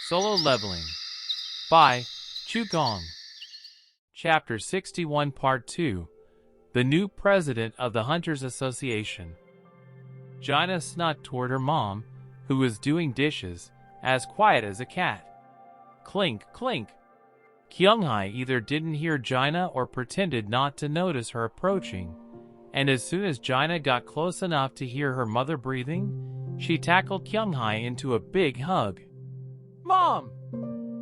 Solo Leveling by Gong. Chapter 61 Part 2 The New President of the Hunters Association. Jaina snuck toward her mom, who was doing dishes, as quiet as a cat. Clink, clink. Kyunghai either didn't hear Jaina or pretended not to notice her approaching, and as soon as Jaina got close enough to hear her mother breathing, she tackled Kyunghai into a big hug. "Mom!"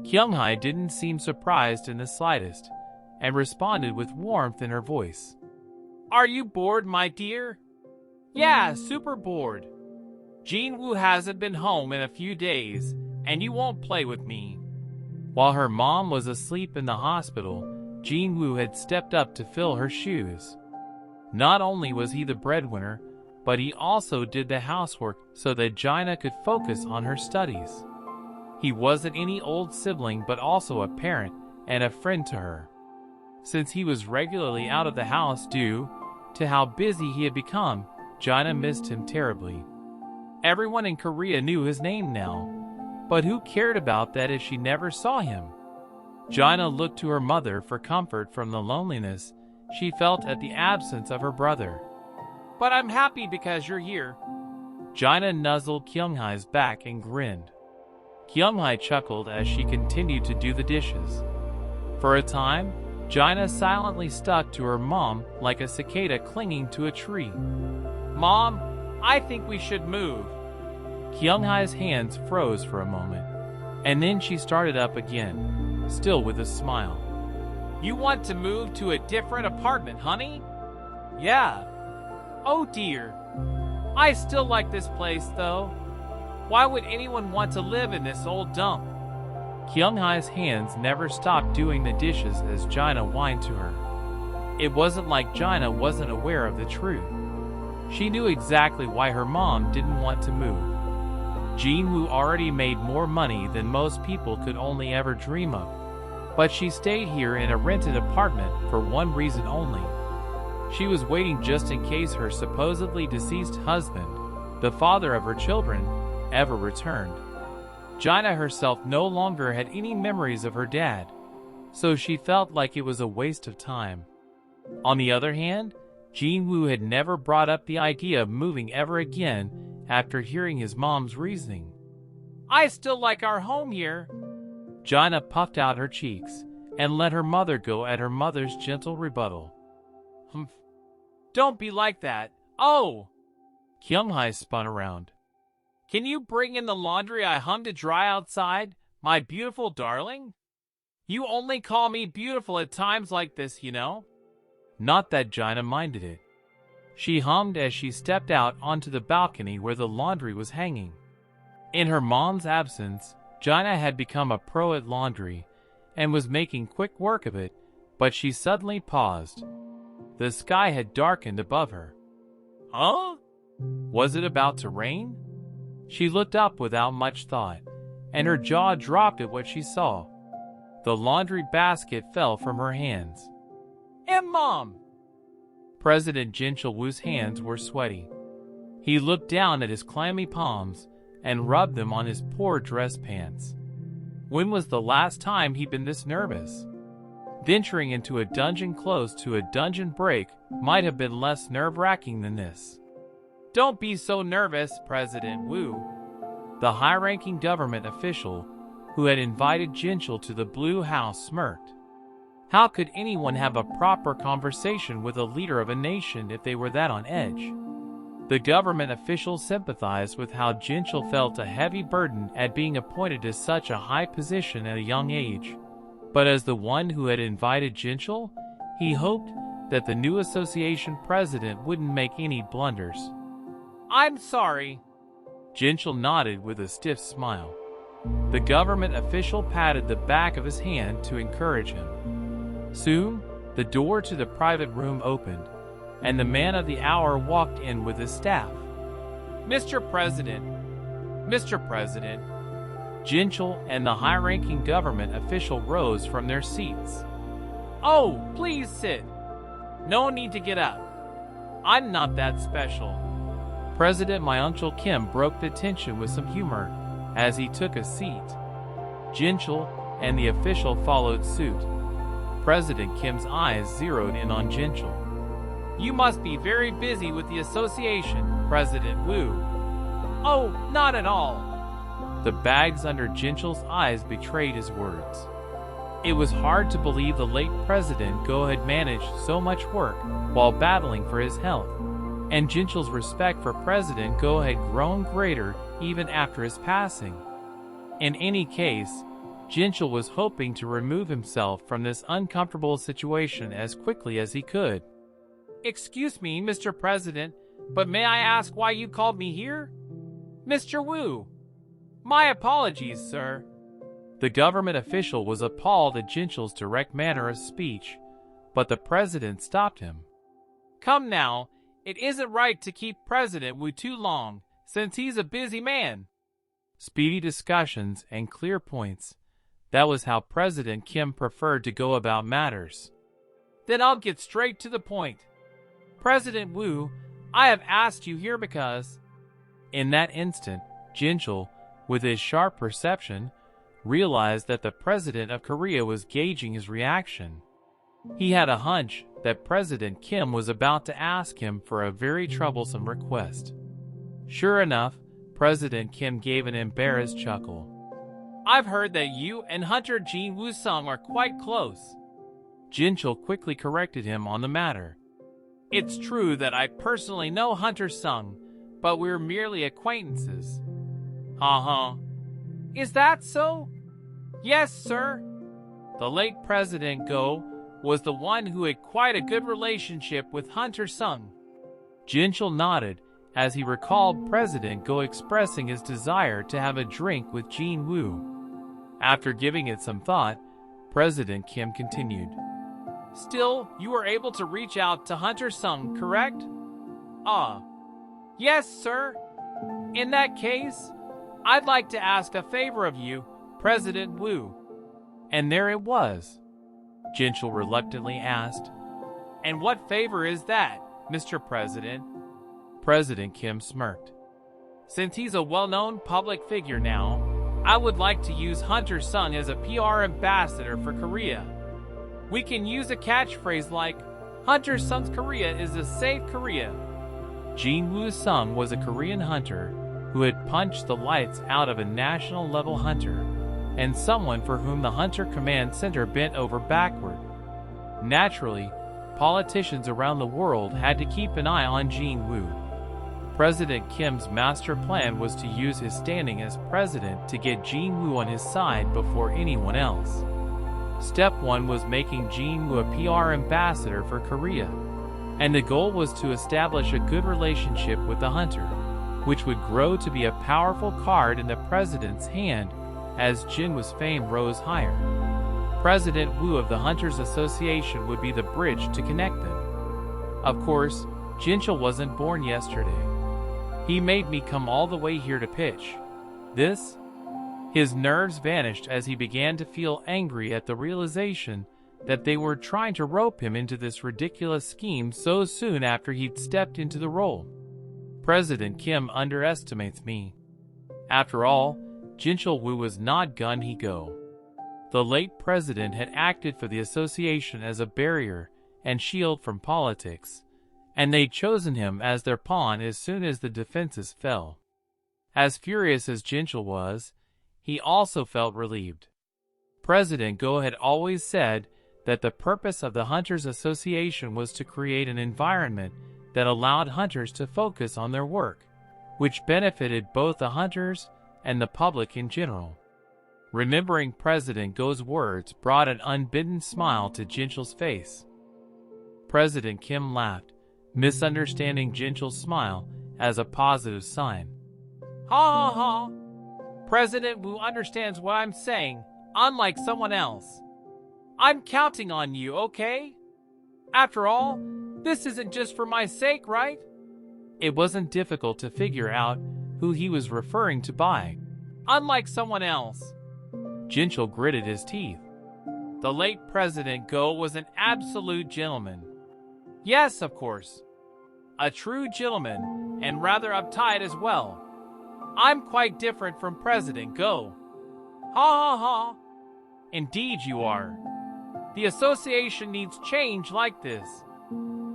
Kyunghai didn't seem surprised in the slightest, and responded with warmth in her voice. "Are you bored, my dear?" "Yeah, super bored. Jinwoo hasn't been home in a few days, and you won't play with me." While her mom was asleep in the hospital, Jinwoo had stepped up to fill her shoes. Not only was he the breadwinner, but he also did the housework so that Jaina could focus on her studies. He wasn't any old sibling but also a parent and a friend to her. Since he was regularly out of the house due to how busy he had become, Jaina missed him terribly. Everyone in Korea knew his name now, but who cared about that if she never saw him? Jaina looked to her mother for comfort from the loneliness she felt at the absence of her brother. "But I'm happy because you're here." Jaina nuzzled Kyunghai's back and grinned. Kyunghai chuckled as she continued to do the dishes. For a time, Jaina silently stuck to her mom like a cicada clinging to a tree. "Mom, I think we should move." Kyunghai's hands froze for a moment, and then she started up again, still with a smile. "You want to move to a different apartment, honey?" "Yeah." "Oh dear. I still like this place, though. Why would anyone want to live in this old dump?" Kyunghai's hands never stopped doing the dishes as Jaina whined to her. It wasn't like Jaina wasn't aware of the truth. She knew exactly why her mom didn't want to move. Jinwoo already made more money than most people could only ever dream of, but she stayed here in a rented apartment for one reason only. She was waiting just in case her supposedly deceased husband, the father of her children, ever returned. Jaina herself no longer had any memories of her dad, so she felt like it was a waste of time. On the other hand, Jinwoo had never brought up the idea of moving ever again after hearing his mom's reasoning. "I still like our home here." Jaina puffed out her cheeks and let her mother go at her mother's gentle rebuttal. "Humph. Don't be like that. Oh!" Kyunghai spun around. "Can you bring in the laundry I hung to dry outside, my beautiful darling? You only call me beautiful at times like this, you know." Not that Jaina minded it. She hummed as she stepped out onto the balcony where the laundry was hanging. In her mom's absence, Jaina had become a pro at laundry and was making quick work of it, but she suddenly paused. The sky had darkened above her. Huh? Was it about to rain? She looked up without much thought, and her jaw dropped at what she saw. The laundry basket fell from her hands. Mom! President Jin Chul-woo's hands were sweaty. He looked down at his clammy palms and rubbed them on his poor dress pants. When was the last time he'd been this nervous? Venturing into a dungeon close to a dungeon break might have been less nerve-wracking than this. "Don't be so nervous, President Wu." The high-ranking government official who had invited Jinchul to the Blue House smirked. How could anyone have a proper conversation with a leader of a nation if they were that on edge? The government official sympathized with how Jinchul felt a heavy burden at being appointed to such a high position at a young age. But as the one who had invited Jinchul, he hoped that the new association president wouldn't make any blunders. "I'm sorry." Jinchul nodded with a stiff smile. The government official patted the back of his hand to encourage him. Soon, the door to the private room opened, and the man of the hour walked in with his staff. Mr. President. Jinchul and the high-ranking government official rose from their seats. "Oh, please sit. No need to get up. I'm not that special." President Myung-chul Kim broke the tension with some humor as he took a seat. Jinchul and the official followed suit. President Kim's eyes zeroed in on Jinchul. "You must be very busy with the association, President Wu." "Oh, not at all." The bags under Jinchul's eyes betrayed his words. It was hard to believe the late President Go had managed so much work while battling for his health, and Jinchul's respect for President Go had grown greater even after his passing. In any case, Jinchul was hoping to remove himself from this uncomfortable situation as quickly as he could. "Excuse me, Mr. President, but may I ask why you called me here?" "Mr. Wu." "My apologies, sir." The government official was appalled at Jinchul's direct manner of speech, but the president stopped him. "Come now, it isn't right to keep President Wu too long, since he's a busy man." Speedy discussions and clear points. That was how President Kim preferred to go about matters. "Then I'll get straight to the point. President Wu, I have asked you here because—" In that instant, Jinchul, with his sharp perception, realized that the President of Korea was gauging his reaction. He had a hunch that President Kim was about to ask him for a very troublesome request. Sure enough, President Kim gave an embarrassed chuckle. "I've heard that you and Hunter Jin Woo-sung are quite close." Jinchul quickly corrected him on the matter. "It's true that I personally know Hunter Sung, but we're merely acquaintances." "Is that so?" "Yes, sir." The late President Go was the one who had quite a good relationship with Hunter Sung. Jinchul nodded as he recalled President Go expressing his desire to have a drink with Jin Woo. After giving it some thought, President Kim continued. "Still, you were able to reach out to Hunter Sung, correct?" Yes, sir." "In that case, I'd like to ask a favor of you, President Wu." And there it was. Jinchul reluctantly asked, "And what favor is that, Mr. President?" President Kim smirked. "Since he's a well-known public figure now, I would like to use Hunter Sung as a PR ambassador for Korea. We can use a catchphrase like, 'Hunter Sung's Korea is a safe Korea.'" Jin Woo-sung was a Korean hunter who had punched the lights out of a national-level hunter, and someone for whom the Hunter Command Center bent over backward. Naturally, politicians around the world had to keep an eye on Jin Woo. President Kim's master plan was to use his standing as president to get Jin Woo on his side before anyone else. Step 1 was making Jin Woo a PR ambassador for Korea, and the goal was to establish a good relationship with the hunter, which would grow to be a powerful card in the president's hand as Jin Woo's fame rose higher. President Wu of the Hunters Association would be the bridge to connect them. Of course, Jinchul wasn't born yesterday. He made me come all the way here to pitch this. His nerves vanished as he began to feel angry at the realization that they were trying to rope him into this ridiculous scheme so soon after he'd stepped into the role. President Kim underestimates me. After all, Jinchul Wu was not gun he go. The late president had acted for the association as a barrier and shield from politics, and they'd chosen him as their pawn as soon as the defenses fell. As furious as Jinchul was, he also felt relieved. President Go had always said that the purpose of the Hunters Association was to create an environment that allowed hunters to focus on their work, which benefited both the hunters and the public in general. Remembering President Go's words brought an unbidden smile to Jinchul's face. President Kim laughed, misunderstanding Jinchul's smile as a positive sign. "Ha ha ha! President Wu understands what I'm saying, unlike someone else. I'm counting on you, okay? After all, this isn't just for my sake, right?" It wasn't difficult to figure out who he was referring to by "unlike someone else." Jinchul gritted his teeth. The late President Go was an absolute gentleman. Yes, of course. A true gentleman, and rather uptight as well. I'm quite different from President Go. Ha ha ha. Indeed you are. The association needs change like this.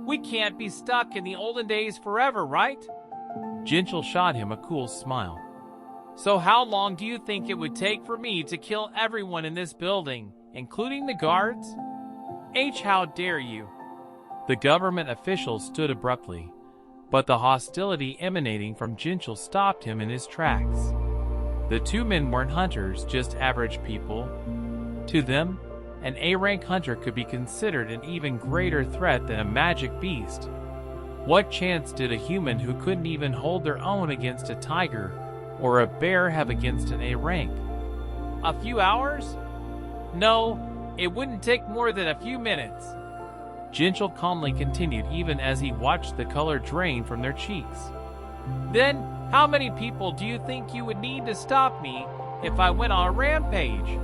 We can't be stuck in the olden days forever, right? Jinchel shot him a cool smile. So how long do you think it would take for me to kill everyone in this building, including the guards? How dare you? The government official stood abruptly, but the hostility emanating from Jinchel stopped him in his tracks. The two men weren't hunters, just average people. To them, an A-rank hunter could be considered an even greater threat than a magic beast. What chance did a human who couldn't even hold their own against a tiger or a bear have against an A-rank? A few hours? No, it wouldn't take more than a few minutes. Jinchel calmly continued even as he watched the color drain from their cheeks. Then, how many people do you think you would need to stop me if I went on a rampage?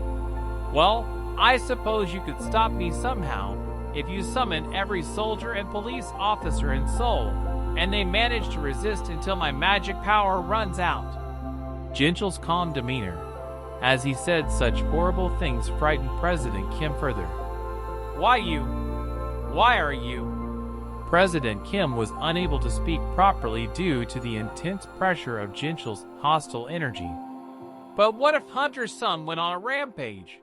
Well, I suppose you could stop me somehow if you summon every soldier and police officer in Seoul, and they manage to resist until my magic power runs out. Jinchel's calm demeanor, as he said such horrible things, frightened President Kim further. Why you? Why are you? President Kim was unable to speak properly due to the intense pressure of Jinchel's hostile energy. But what if Hunter's son went on a rampage?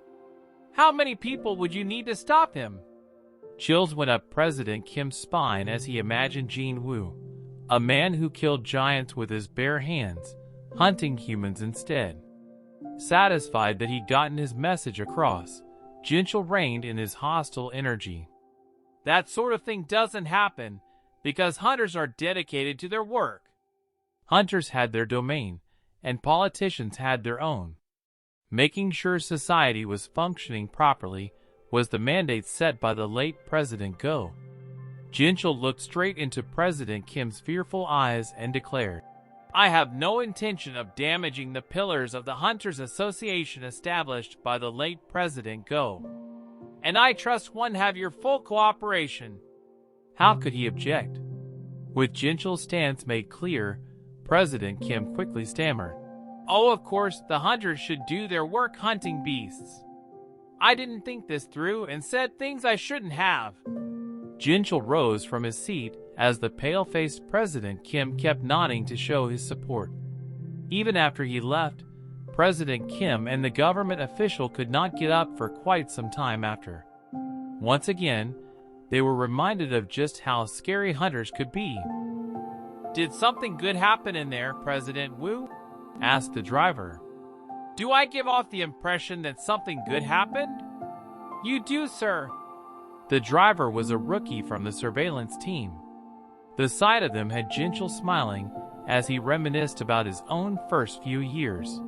How many people would you need to stop him? Chills went up President Kim's spine as he imagined Jin Woo, a man who killed giants with his bare hands, hunting humans instead. Satisfied that he'd gotten his message across, Jinchel reined in his hostile energy. That sort of thing doesn't happen because hunters are dedicated to their work. Hunters had their domain, and politicians had their own. Making sure society was functioning properly was the mandate set by the late President Go. Jinchel looked straight into President Kim's fearful eyes and declared, I have no intention of damaging the pillars of the Hunters Association established by the late President Go. And I trust one have your full cooperation. How could he object? With Jinchel's stance made clear, President Kim quickly stammered. Oh, of course, the hunters should do their work hunting beasts. I didn't think this through and said things I shouldn't have. Jinchel rose from his seat as the pale-faced President Kim kept nodding to show his support. Even after he left, President Kim and the government official could not get up for quite some time after. Once again, they were reminded of just how scary hunters could be. Did something good happen in there, President Wu? Asked the driver. Do I give off the impression that something good happened? You do, sir. The driver was a rookie from the surveillance team. The sight of them had Jinchel smiling as he reminisced about his own first few years.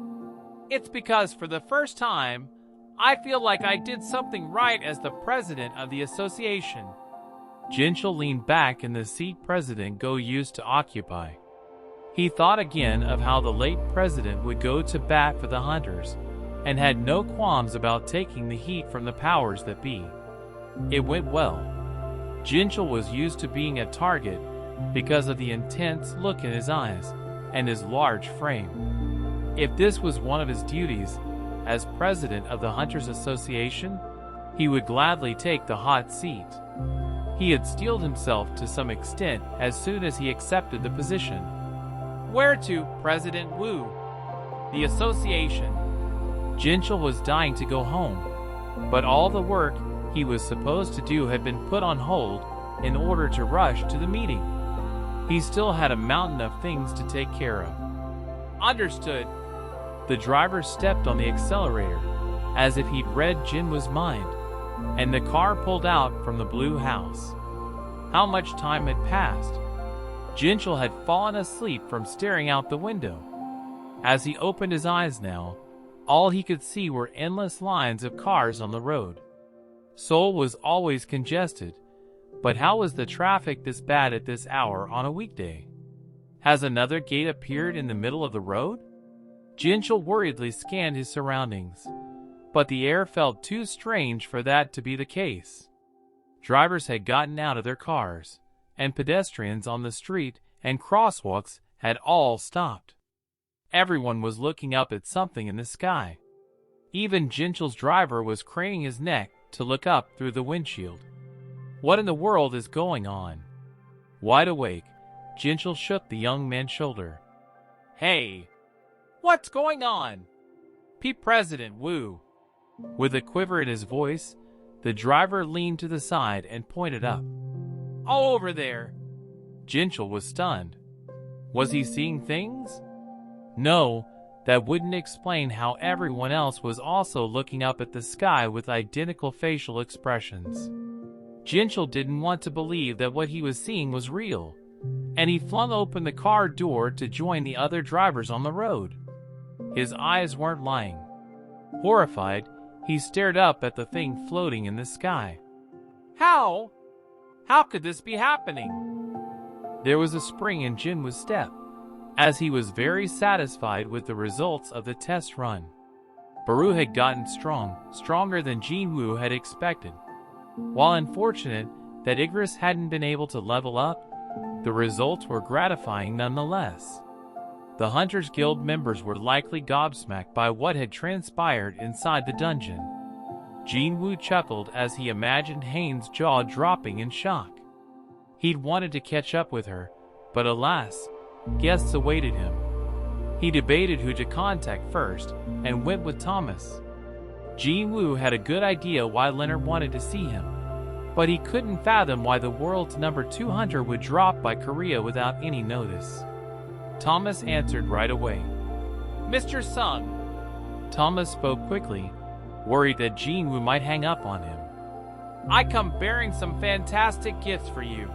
It's because for the first time, I feel like I did something right as the president of the association. Jinchel leaned back in the seat President Go used to occupy. He thought again of how the late president would go to bat for the hunters, and had no qualms about taking the heat from the powers that be. It went well. Jinchel was used to being a target because of the intense look in his eyes and his large frame. If this was one of his duties as president of the Hunters Association, he would gladly take the hot seat. He had steeled himself to some extent as soon as he accepted the position. Where to, President Wu? The association. Jinchel was dying to go home, but all the work he was supposed to do had been put on hold in order to rush to the meeting. He still had a mountain of things to take care of. Understood. The driver stepped on the accelerator, as if he'd read Jinwoo's mind, and the car pulled out from the blue house. How much time had passed? Jinchel had fallen asleep from staring out the window. As he opened his eyes now, all he could see were endless lines of cars on the road. Seoul was always congested, but how was the traffic this bad at this hour on a weekday? Has another gate appeared in the middle of the road? Jinchel worriedly scanned his surroundings, but the air felt too strange for that to be the case. Drivers had gotten out of their cars, and pedestrians on the street and crosswalks had all stopped. Everyone was looking up at something in the sky. Even Jinchul's driver was craning his neck to look up through the windshield. What in the world is going on? Wide awake, Jinchul shook the young man's shoulder. Hey, what's going on? President Wu. With a quiver in his voice, the driver leaned to the side and pointed up. Oh, over there. Jinchul was stunned. Was he seeing things? No, that wouldn't explain how everyone else was also looking up at the sky with identical facial expressions. Jinchul didn't want to believe that what he was seeing was real, and he flung open the car door to join the other drivers on the road. His eyes weren't lying. Horrified, he stared up at the thing floating in the sky. How? How could this be happening? There was a spring in Jinwoo's step, as he was very satisfied with the results of the test run. Baru had gotten stronger than Jinwoo had expected. While unfortunate that Igris hadn't been able to level up, the results were gratifying nonetheless. The Hunters Guild members were likely gobsmacked by what had transpired inside the dungeon. Jinwoo chuckled as he imagined Hane's jaw dropping in shock. He'd wanted to catch up with her, but alas, guests awaited him. He debated who to contact first and went with Thomas. Jinwoo had a good idea why Leonard wanted to see him, but he couldn't fathom why the world's number 2 hunter would drop by Korea without any notice. Thomas answered right away. Mr. Sung. Thomas spoke quickly, worried that Jinwoo might hang up on him. I come bearing some fantastic gifts for you.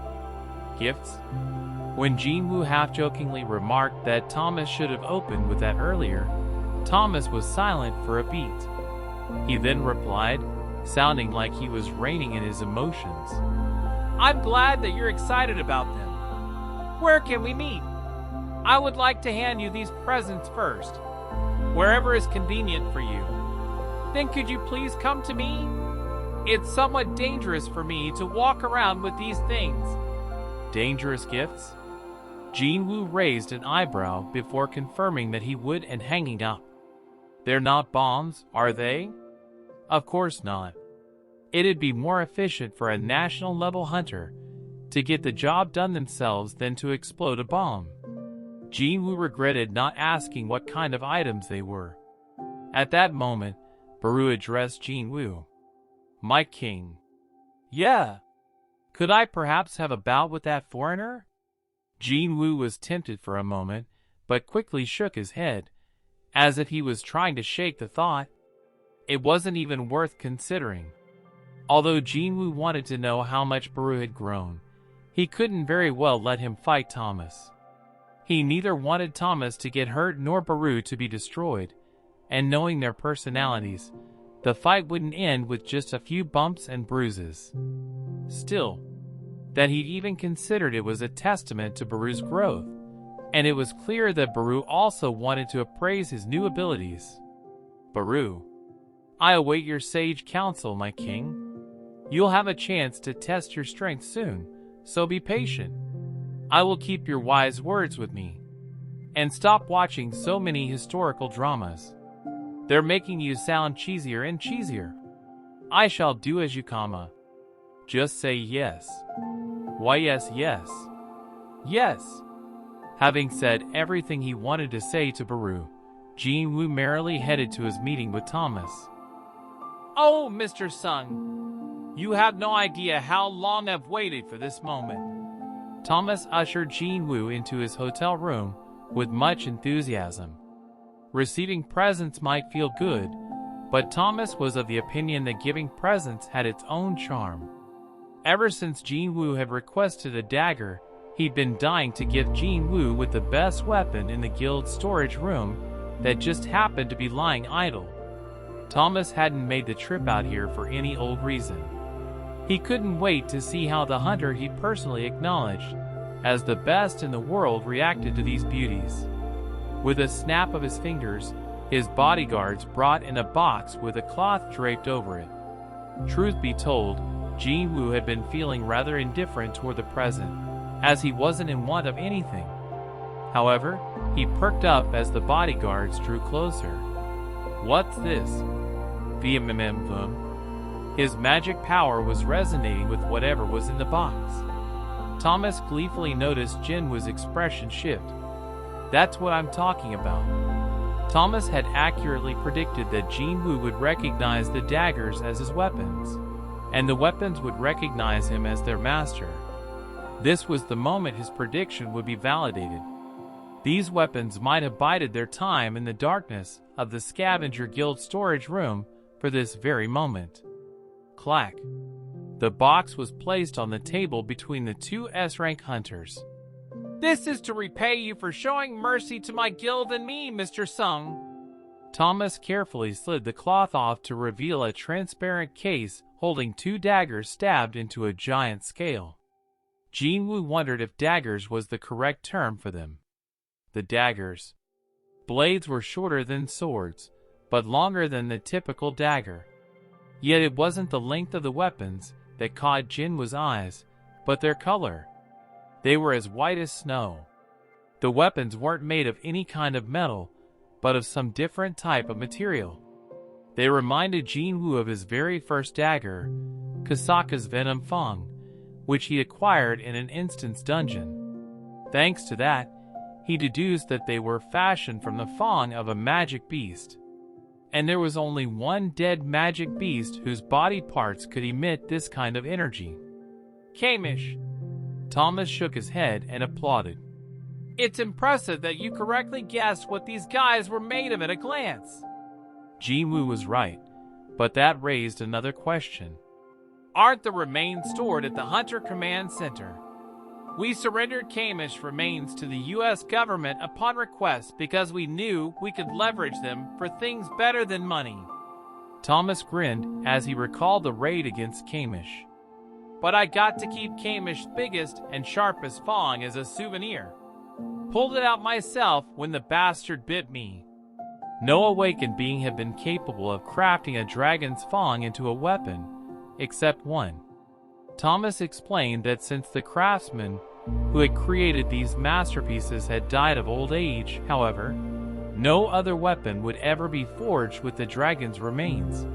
Gifts? When Jinwoo half-jokingly remarked that Thomas should have opened with that earlier, Thomas was silent for a beat. He then replied, sounding like he was reining in his emotions. I'm glad that you're excited about them. Where can we meet? I would like to hand you these presents first, wherever is convenient for you. Then could you please come to me? It's somewhat dangerous for me to walk around with these things. Dangerous gifts? Jinwoo raised an eyebrow before confirming that he would and hanging up. They're not bombs, are they? Of course not. It'd be more efficient for a national-level hunter to get the job done themselves than to explode a bomb. Jinwoo regretted not asking what kind of items they were. At that moment, Baru addressed Jinwoo. My king. Yeah. Could I perhaps have a bout with that foreigner? Jinwoo was tempted for a moment, but quickly shook his head, as if he was trying to shake the thought. It wasn't even worth considering. Although Jinwoo wanted to know how much Baru had grown, he couldn't very well let him fight Thomas. He neither wanted Thomas to get hurt nor Baru to be destroyed, and knowing their personalities, the fight wouldn't end with just a few bumps and bruises. Still, that he'd even considered it was a testament to Baru's growth, and it was clear that Baru also wanted to appraise his new abilities. Baru, I await your sage counsel, my king. You'll have a chance to test your strength soon, so be patient. I will keep your wise words with me. And stop watching so many historical dramas. They're making you sound cheesier and cheesier. I shall do as you comma. Just say yes. Why yes, yes. Yes. Having said everything he wanted to say to Baru, Jinwoo merrily headed to his meeting with Thomas. Oh, Mr. Sung, you have no idea how long I've waited for this moment. Thomas ushered Jinwoo into his hotel room with much enthusiasm. Receiving presents might feel good, but Thomas was of the opinion that giving presents had its own charm. Ever since Jinwoo had requested a dagger, he'd been dying to gift Jinwoo with the best weapon in the guild's storage room that just happened to be lying idle. Thomas hadn't made the trip out here for any old reason. He couldn't wait to see how the hunter he'd personally acknowledged as the best in the world reacted to these beauties. With a snap of his fingers, his bodyguards brought in a box with a cloth draped over it. Truth be told, Jinwoo had been feeling rather indifferent toward the present, as he wasn't in want of anything. However, he perked up as the bodyguards drew closer. What's this? vehemently. His magic power was resonating with whatever was in the box. Thomas gleefully noticed Jinwoo's expression shift. That's what I'm talking about. Thomas had accurately predicted that Jinwoo would recognize the daggers as his weapons, and the weapons would recognize him as their master. This was the moment his prediction would be validated. These weapons might have bided their time in the darkness of the Scavenger Guild storage room for this very moment. Clack. The box was placed on the table between the two S-rank hunters. This is to repay you for showing mercy to my guild and me, Mr. Sung. Thomas carefully slid the cloth off to reveal a transparent case holding two daggers stabbed into a giant scale. Jinwoo wondered if daggers was the correct term for them. The daggers. Blades were shorter than swords, but longer than the typical dagger. Yet it wasn't the length of the weapons that caught Jinwoo's eyes, but their color. They were as white as snow. The weapons weren't made of any kind of metal, but of some different type of material. They reminded Jinwoo of his very first dagger, Kasaka's Venom Fang, which he acquired in an instance dungeon. Thanks to that, he deduced that they were fashioned from the fang of a magic beast. And there was only one dead magic beast whose body parts could emit this kind of energy. Kamish. Thomas shook his head and applauded. It's impressive that you correctly guessed what these guys were made of at a glance. Jinwoo was right, but that raised another question. Aren't the remains stored at the Hunter Command Center? We surrendered Kamish remains to the U.S. government upon request because we knew we could leverage them for things better than money. Thomas grinned as he recalled the raid against Kamish. But I got to keep Kamish's biggest and sharpest fang as a souvenir. Pulled it out myself when the bastard bit me. No awakened being had been capable of crafting a dragon's fang into a weapon, except one. Thomas explained that since the craftsman who had created these masterpieces had died of old age, however, no other weapon would ever be forged with the dragon's remains.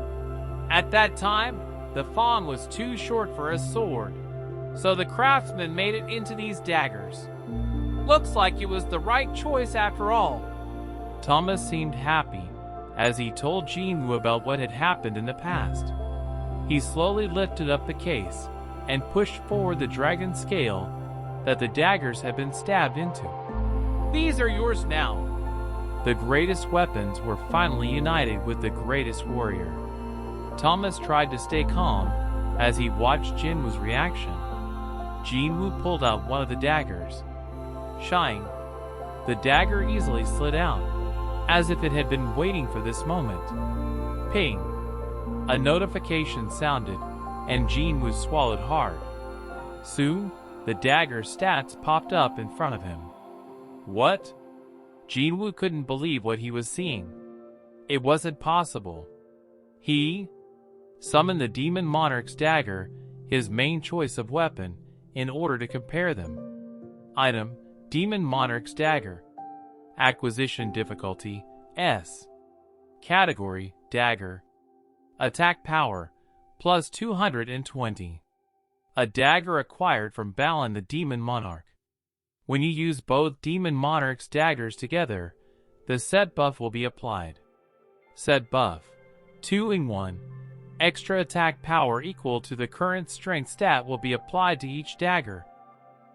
At that time, the fang was too short for a sword, so the craftsman made it into these daggers. Looks like it was the right choice after all. Thomas seemed happy as he told Jinwoo about what had happened in the past. He slowly lifted up the case and pushed forward the dragon scale that the daggers had been stabbed into. These are yours now. The greatest weapons were finally united with the greatest warrior. Thomas tried to stay calm as he watched Jinwoo's reaction. Jinwoo pulled out one of the daggers. Shine. The dagger easily slid out, as if it had been waiting for this moment. Ping. A notification sounded, and Jinwoo swallowed hard. Soon, the dagger stats popped up in front of him. What? Jinwoo couldn't believe what he was seeing. It wasn't possible. He summoned the Demon Monarch's dagger, his main choice of weapon, in order to compare them. Item: Demon Monarch's dagger. Acquisition difficulty: S. Category: Dagger. Attack power: plus 220. A dagger acquired from Balin the Demon Monarch. When you use both Demon Monarch's daggers together, the set buff will be applied. Set buff: 2-in-1. Extra attack power equal to the current strength stat will be applied to each dagger.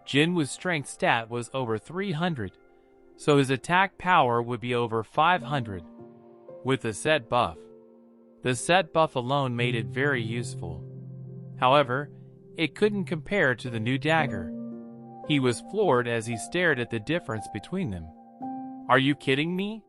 Jinwoo's strength stat was over 300, so his attack power would be over 500. With the set buff alone made it very useful. However, it couldn't compare to the new dagger. He was floored as he stared at the difference between them. Are you kidding me?